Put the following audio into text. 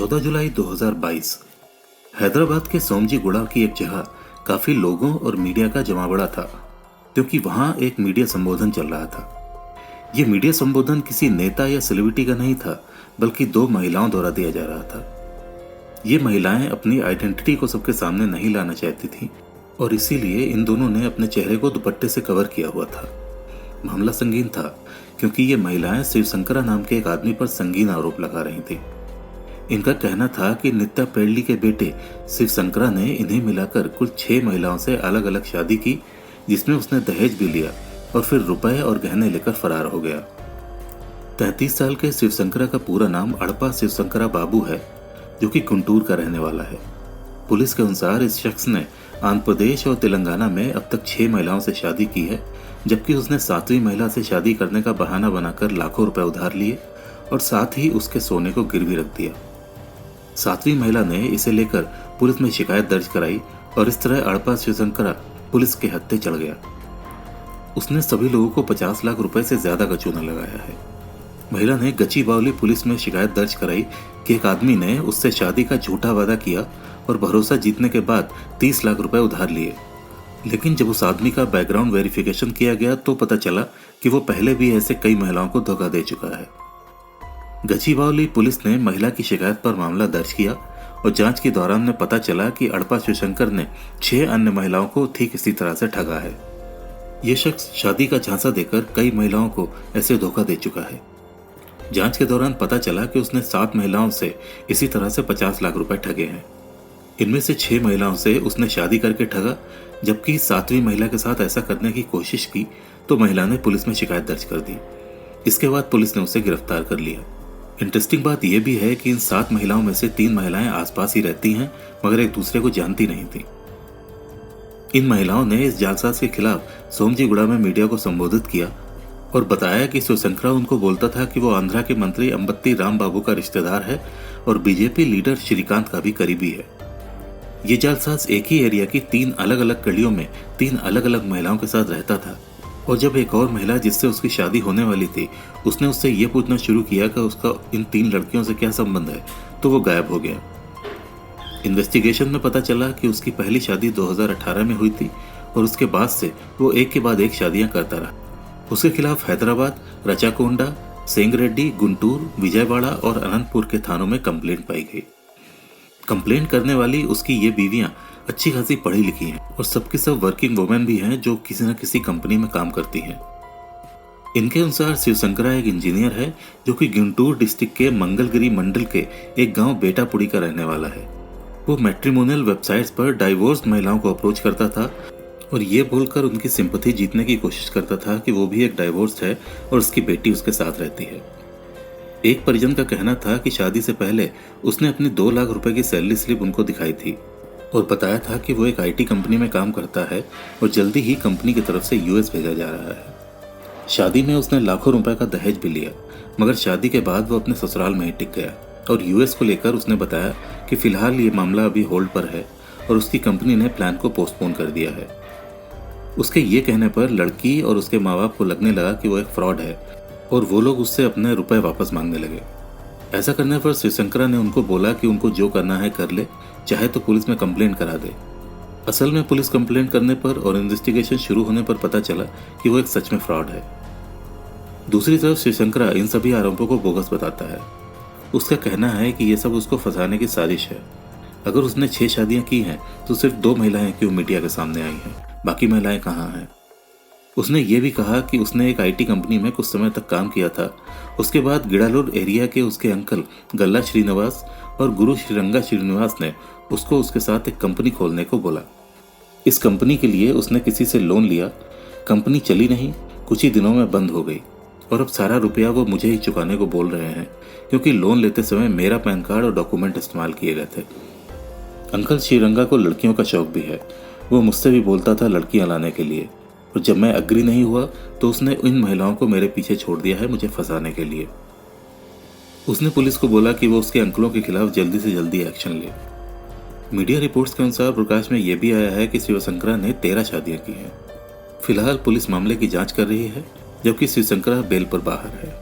14 जुलाई 2022 हैदराबाद के सोमजीगुड़ा की एक जगह काफी लोगों और मीडिया का जमावड़ा था, क्योंकि वहां एक मीडिया संबोधन चल रहा था। यह मीडिया संबोधन किसी नेता या सेलिब्रिटी का नहीं था, बल्कि दो महिलाओं द्वारा दिया जा रहा था। ये महिलाएं अपनी आइडेंटिटी को सबके सामने नहीं लाना चाहती थीं और इसीलिए इन दोनों ने अपने चेहरे को दुपट्टे से कवर किया हुआ था। मामला संगीन था, क्योंकि ये महिलाएं शिवशंकरा नाम के एक आदमी पर संगीन आरोप लगा रही थी। इनका कहना था कि नित्या पेडली के बेटे शिवशंकरा ने इन्हें मिलाकर कुल 6 महिलाओं से अलग अलग शादी की, जिसमें उसने दहेज भी लिया और फिर रुपए और गहने लेकर फरार हो गया। 33 साल के शिवशंकरा का पूरा नाम अड़पा शिवशंकरा बाबू है, जो कि गुंटूर का रहने वाला है। पुलिस के अनुसार इस शख्स ने आंध्र प्रदेश और तेलंगाना में अब तक 6 महिलाओं से शादी की है, जबकि उसने 7वीं महिला से शादी करने का बहाना बनाकर लाखों रुपए उधार लिए और साथ ही उसके सोने को गिरवी रख दिया। 7वीं महिला ने इसे लेकर पुलिस में शिकायत दर्ज कराई और इस तरह अड़पा शिवशंकरा पुलिस के हत्थे चढ़ गया। उसने सभी लोगों को 50 लाख रुपए से ज्यादा का चूना लगाया है। महिला ने गच्चीबावली पुलिस में शिकायत दर्ज कराई कि एक आदमी ने उससे शादी का झूठा वादा किया और भरोसा जीतने के बाद 30 लाख रुपए उधार लिए। लेकिन जब उस आदमी का बैकग्राउंड वेरिफिकेशन किया गया तो पता चला कि वो पहले भी ऐसे कई महिलाओं को धोखा दे चुका है। गच्चीबावली पुलिस ने महिला की शिकायत पर मामला दर्ज किया और जांच के दौरान में पता चला कि अड़पा शिवशंकर ने 6 अन्य महिलाओं को ठीक इसी तरह से ठगा है। ये शख्स शादी का झांसा देकर कई महिलाओं को ऐसे धोखा दे चुका है। जांच के दौरान पता चला कि उसने 7 महिलाओं से इसी तरह से 50 लाख रुपए ठगे हैं। इनमें से 6 महिलाओं से उसने शादी करके ठगा, जबकि 7वीं महिला के साथ ऐसा करने की कोशिश की तो महिला ने पुलिस में शिकायत दर्ज कर दी। इसके बाद पुलिस ने उसे गिरफ्तार कर लिया। इंटरेस्टिंग बात यह भी है कि इन 7 महिलाओं में से 3 महिलाएं आसपास ही रहती हैं, मगर एक दूसरे को जानती नहीं थी। इन महिलाओं ने इस जालसाज के खिलाफ सोमजीगुड़ा में मीडिया को संबोधित किया और बताया कि शिवशंकरा उनको बोलता था कि वो आंध्रा के मंत्री अंबत्ती राम बाबू का रिश्तेदार है और बीजेपी लीडर श्रीकांत का भी करीबी है। ये जालसाज एक ही एरिया की 3 अलग अलग गलियों में 3 अलग अलग महिलाओं के साथ रहता था और जब एक और महिला जिससे उसकी शादी होने वाली थी उसने उससे ये पूछना शुरू किया कि उसका इन 3 लड़कियों से क्या संबंध है, तो वो गायब हो गया। इन्वेस्टिगेशन में पता चला कि उसकी पहली शादी 2018 में हुई थी और उसके बाद से वो एक के बाद एक शादियां करता रहा। उसके खिलाफ हैदराबाद, रचाकोंडा, सेंगरेड्डी, गुंटूर, विजयवाड़ा और अनंतपुर के थानों में कंप्लेंट पाई गई। कंप्लेंट करने वाली उसकी ये बीवियां अच्छी खासी पढ़ी लिखी हैं और सबकी सब वर्किंग वुमेन भी हैं जो किसी न किसी कंपनी में काम करती हैं। इनके अनुसार शिवशंकरा एक इंजीनियर है जो कि गुंटूर डिस्ट्रिक्ट के मंगलगिरी मंडल के एक गांव बेटापुड़ी का रहने वाला है। वो मैट्रिमोनियल वेबसाइट्स पर डाइवोर्स महिलाओं को अप्रोच करता था और ये बोलकर उनकी सिंपैथी जीतने की कोशिश करता था कि वो भी एक डाइवोर्स है और उसकी बेटी उसके साथ रहती है। एक परिजन का कहना था कि शादी से पहले उसने अपनी 2 लाख रुपए की सैलरी स्लिप उनको दिखाई थी और बताया था कि वो एक आईटी कंपनी में काम करता है और जल्दी ही कंपनी की तरफ से यूएस भेजा जा रहा है। शादी में उसने लाखों रुपए का दहेज भी लिया, मगर शादी के बाद वो अपने ससुराल में ही टिक गया और यूएस को लेकर उसने बताया कि फिलहाल ये मामला अभी होल्ड पर है और उसकी कंपनी ने प्लान को पोस्टपोन कर दिया है। उसके ये कहने पर लड़की और उसके माँ बाप को लगने लगा कि वो एक फ्रॉड है और वो लोग उससे अपने रुपए वापस मांगने लगे। ऐसा करने पर शिवशंकरा ने उनको बोला कि उनको जो करना है कर ले, चाहे तो पुलिस में कंप्लेंट करा दे। असल में पुलिस कंप्लेंट करने पर और इन्वेस्टिगेशन शुरू होने पर पता चला कि वो एक सच में फ्रॉड है। दूसरी तरफ शिवशंकरा इन सभी आरोपों को बोगस बताता है। उसका कहना है कि ये सब उसको फंसाने की साजिश है। अगर उसने 6 शादियां की हैं तो सिर्फ 2 महिलाएं क्यों मीडिया के सामने आई हैं, बाकी महिलाएं कहाँ हैं। उसने ये भी कहा कि उसने एक आईटी कंपनी में कुछ समय तक काम किया था। उसके बाद गिड़ालूर एरिया के उसके अंकल गल्ला श्रीनिवास और गुरु श्रीरंगा श्रीनिवास ने उसको उसके साथ एक कंपनी खोलने को बोला। इस कंपनी के लिए उसने किसी से लोन लिया। कंपनी चली नहीं, कुछ ही दिनों में बंद हो गई और अब सारा रुपया वो मुझे ही चुकाने को बोल रहे हैं, क्योंकि लोन लेते समय मेरा पैन कार्ड और डॉक्यूमेंट इस्तेमाल किए गए थे। अंकल श्रीरंगा को लड़कियों का शौक भी है। वो मुझसे भी बोलता था लड़कियां लाने के लिए, और जब मैं अग्री नहीं हुआ तो उसने इन महिलाओं को मेरे पीछे छोड़ दिया है मुझे फंसाने के लिए। उसने पुलिस को बोला कि वो उसके अंकलों के खिलाफ जल्दी से जल्दी एक्शन ले। मीडिया रिपोर्ट्स के अनुसार प्रकाश में यह भी आया है कि शिवशंकरा ने 13 शादियां की हैं। फिलहाल पुलिस मामले की जांच कर रही है, जबकि शिवशंकरा बेल पर बाहर है।